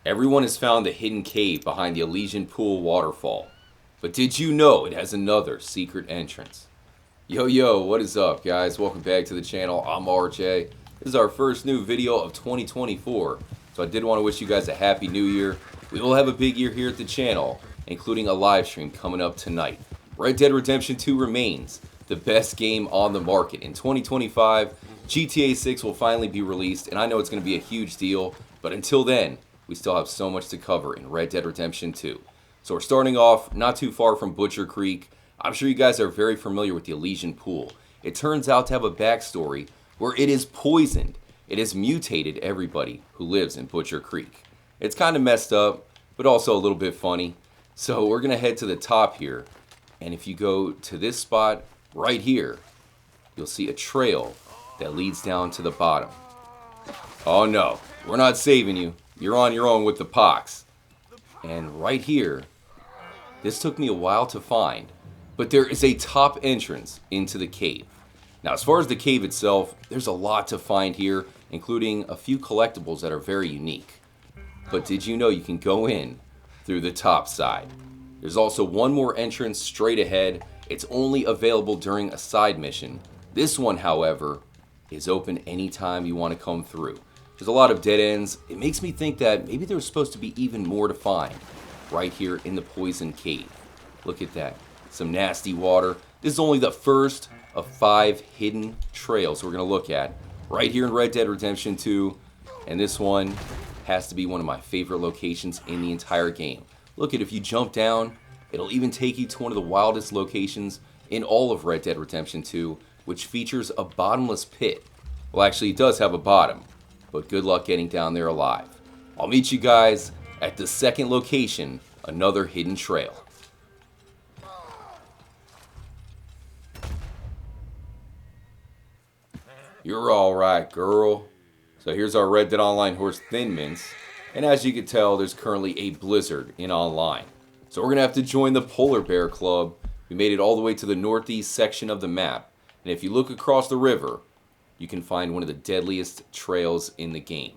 Everyone has found the hidden cave behind the Elysian Pool waterfall. But did you know it has another secret entrance? Yo, what is up, guys? Welcome back to the channel. I'm RJ. This is our first new video of 2024. So I did want to wish you guys a happy new year. We will have a big year here at the channel, including a live stream coming up tonight. Red Dead Redemption 2 remains the best game on the market. In 2025, GTA 6 will finally be released, and I know it's going to be a huge deal. But until then, we still have so much to cover in Red Dead Redemption 2. So we're starting off not too far from Butcher Creek. I'm sure you guys are very familiar with the Elysian Pool. It turns out to have a backstory where it is poisoned. It has mutated everybody who lives in Butcher Creek. It's kind of messed up, but also a little bit funny. So we're going to head to the top here. And if you go to this spot right here, you'll see a trail that leads down to the bottom. Oh no, we're not saving you. You're on your own with the pox. And right here, this took me a while to find, but there is a top entrance into the cave. Now, as far as the cave itself, there's a lot to find here, including a few collectibles that are very unique. But did you know you can go in through the top side? There's also one more entrance straight ahead. It's only available during a side mission. This one, however, is open anytime you want to come through. There's a lot of dead ends. It makes me think that maybe there's supposed to be even more to find right here in the poison cave. Look at that. Some nasty water. This is only the first of 5 hidden trails we're going to look at right here in Red Dead Redemption 2. And this one has to be one of my favorite locations in the entire game. Look at, if you jump down, it'll even take you to one of the wildest locations in all of Red Dead Redemption 2, which features a bottomless pit. Well, actually, it does have a bottom, but good luck getting down there alive. I'll meet you guys at the second location, another hidden trail. You're alright, girl. So here's our Red Dead Online horse Thin Mints, and as you can tell, there's currently a blizzard in online. So we're going to have to join the Polar Bear Club. We made it all the way to the northeast section of the map, and if you look across the river, you can find one of the deadliest trails in the game.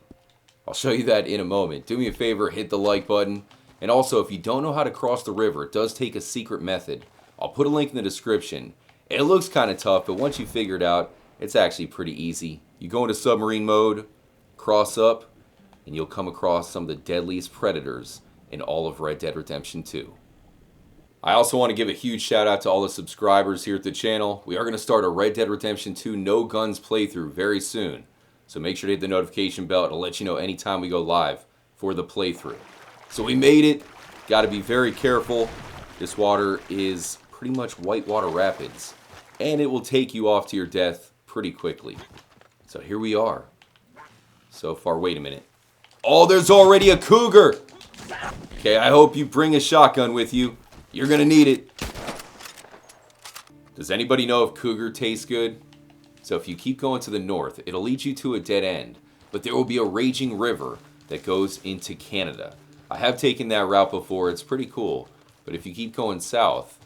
I'll show you that in a moment. Do me a favor, hit the like button. And also, if you don't know how to cross the river, it does take a secret method. I'll put a link in the description. It looks kind of tough, but once you figure it out, it's actually pretty easy. You go into submarine mode, cross up, and you'll come across some of the deadliest predators in all of Red Dead Redemption 2. I also want to give a huge shout out to all the subscribers here at the channel. We are going to start a Red Dead Redemption 2 No Guns playthrough very soon. So make sure to hit the notification bell. It'll let you know anytime we go live for the playthrough. So we made it. Got to be very careful. This water is pretty much whitewater rapids, and it will take you off to your death pretty quickly. So here we are. So far, wait a minute. Oh, there's already a cougar. Okay, I hope you bring a shotgun with you. You're gonna need it. Does anybody know if cougar tastes good? So if you keep going to the north, it'll lead you to a dead end, but there will be a raging river that goes into Canada. I have taken that route before. It's pretty cool. But if you keep going south,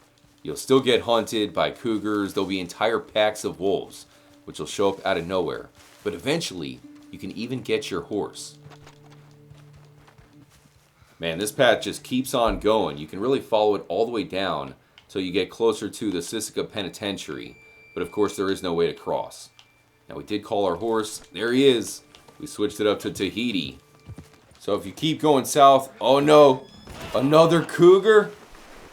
you'll still get hunted by cougars. There'll be entire packs of wolves, which will show up out of nowhere. But eventually, you can even get your horse. Man, this path just keeps on going. You can really follow it all the way down till you get closer to the Sisika Penitentiary. But of course, there is no way to cross. Now, we did call our horse. There he is. We switched it up to Tahiti. So if you keep going south... Oh no! Another cougar?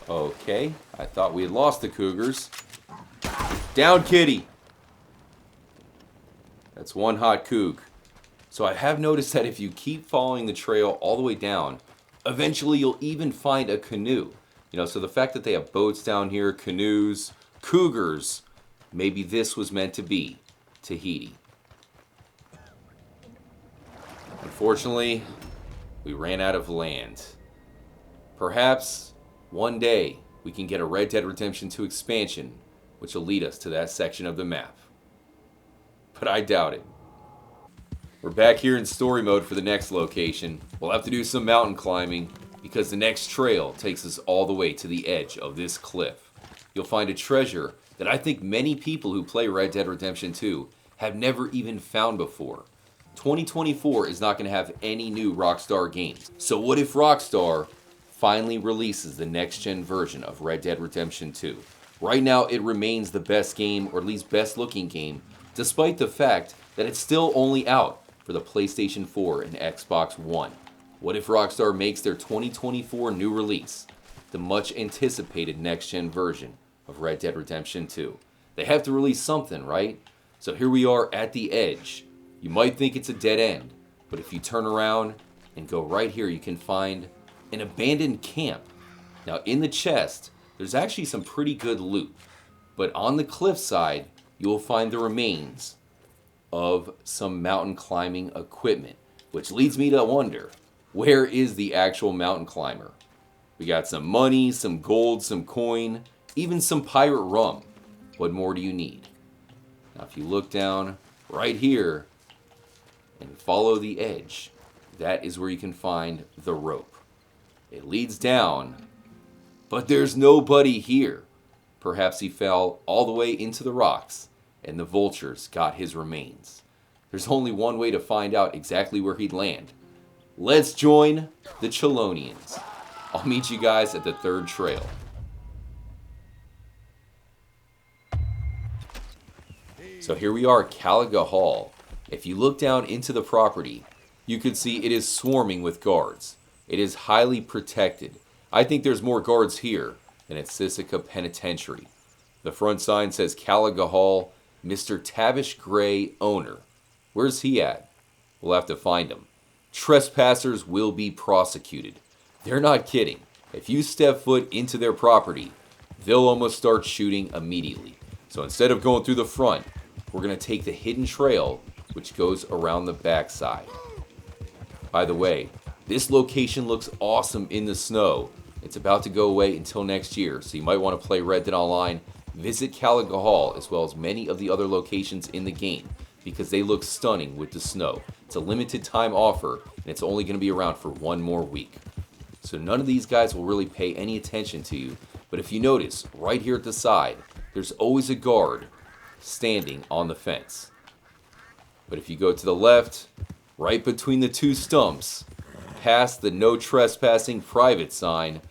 Okay, I thought we had lost the cougars. Down, kitty! That's one hot coug. So I have noticed that if you keep following the trail all the way down, eventually you'll even find a canoe. You know, so the fact that they have boats down here, canoes, cougars, maybe this was meant to be Tahiti. Unfortunately, we ran out of land. Perhaps one day we can get a Red Dead Redemption 2 expansion, which will lead us to that section of the map. But I doubt it. We're back here in story mode for the next location. We'll have to do some mountain climbing because the next trail takes us all the way to the edge of this cliff. You'll find a treasure that I think many people who play Red Dead Redemption 2 have never even found before. 2024 is not going to have any new Rockstar games. So what if Rockstar finally releases the next-gen version of Red Dead Redemption 2? Right now, it remains the best game, or at least best-looking game, despite the fact that it's still only out for the PlayStation 4 and Xbox One. What if Rockstar makes their 2024 new release the much-anticipated next-gen version of Red Dead Redemption 2? They have to release something, right? So here we are at the edge. You might think it's a dead end, but if you turn around and go right here, you can find an abandoned camp. Now, in the chest, there's actually some pretty good loot, but on the cliffside, you will find the remains of some mountain climbing equipment, which leads me to wonder, where is the actual mountain climber? We got some money, some gold, some coin, even some pirate rum. What more do you need? Now, if you look down right here and follow the edge, that is where you can find the rope. It leads down, but there's nobody here. Perhaps he fell all the way into the rocks and the vultures got his remains. There's only one way to find out exactly where he'd land. Let's join the Chelonians. I'll meet you guys at the third trail. So here we are at Calag Hall. If you look down into the property, you can see it is swarming with guards. It is highly protected. I think there's more guards here than at Sisika Penitentiary. The front sign says Calag Hall, Mr. Tavish Gray, owner. Where's he at? We'll have to find him. Trespassers will be prosecuted. They're not kidding. If you step foot into their property, they'll almost start shooting immediately. So instead of going through the front, we're going to take the hidden trail, which goes around the backside. By the way, this location looks awesome in the snow. It's about to go away until next year, so you might want to play Red Dead Online. Visit Calag Hall, as well as many of the other locations in the game, because they look stunning with the snow. It's a limited time offer, and it's only going to be around for one more week. So none of these guys will really pay any attention to you, but if you notice, right here at the side, there's always a guard standing on the fence. But if you go to the left, right between the two stumps, past the no trespassing private sign,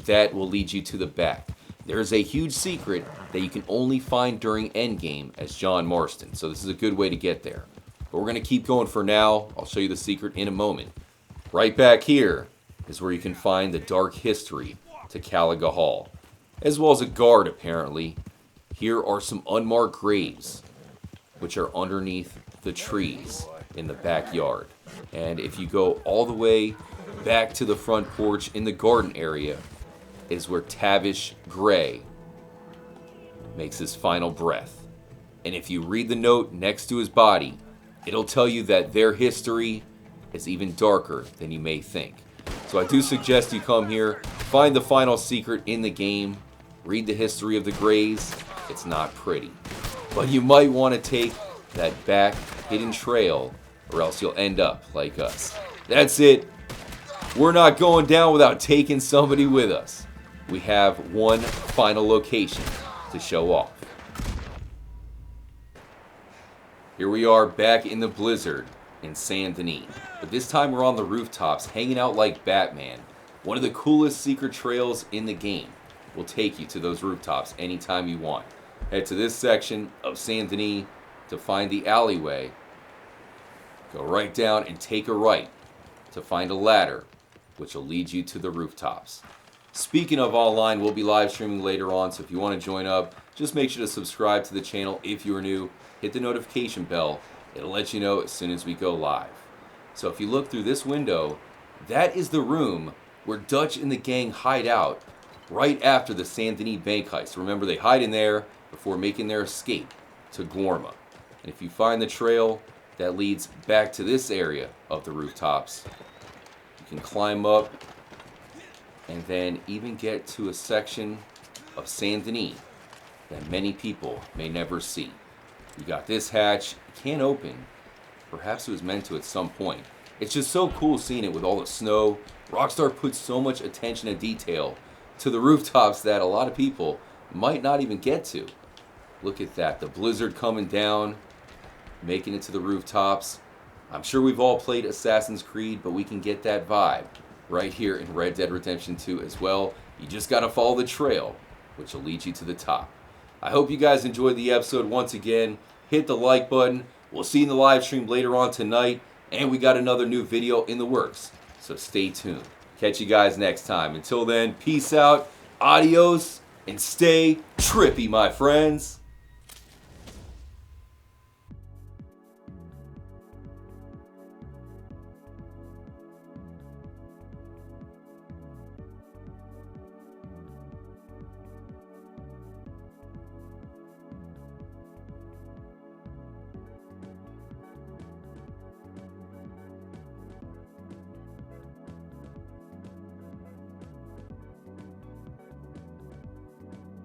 that will lead you to the back. There's a huge secret that you can only find during endgame as John Marston, so this is a good way to get there. But we're going to keep going for now. I'll show you the secret in a moment. Right back here is where you can find the dark history to Calag Hall, as well as a guard apparently. Here are some unmarked graves, which are underneath the trees in the backyard. And if you go all the way back to the front porch in the garden area, is where Tavish Gray makes his final breath. And if you read the note next to his body, it'll tell you that their history is even darker than you may think. So I do suggest you come here, find the final secret in the game, read the history of the Grays. It's not pretty, but you might want to take that back hidden trail, or else you'll end up like us. That's it. We're not going down without taking somebody with us. We have one final location to show off. Here we are back in the blizzard in Saint Denis, but this time we're on the rooftops hanging out like Batman. One of the coolest secret trails in the game will take you to those rooftops anytime you want. Head to this section of Saint Denis to find the alleyway. Go right down and take a right to find a ladder, which will lead you to the rooftops. Speaking of online, we'll be live streaming later on, so if you want to join up, just make sure to subscribe to the channel if you are new. Hit the notification bell. It'll let you know as soon as we go live. So if you look through this window, that is the room where Dutch and the gang hide out right after the Saint Denis bank heist. Remember, they hide in there before making their escape to Gorma. And if you find the trail that leads back to this area of the rooftops, you can climb up and then even get to a section of Saint Denis that many people may never see. You got this hatch, it can't open. Perhaps it was meant to at some point. It's just so cool seeing it with all the snow. Rockstar puts so much attention to detail to the rooftops that a lot of people might not even get to. Look at that, the blizzard coming down, making it to the rooftops. I'm sure we've all played Assassin's Creed, but we can get that vibe right here in Red Dead Redemption 2 as well. You just gotta follow the trail, which will lead you to the top. I hope you guys enjoyed the episode once again. Hit the like button. We'll see you in the live stream later on tonight. And we got another new video in the works, so stay tuned. Catch you guys next time. Until then, peace out, adios, and stay trippy, my friends.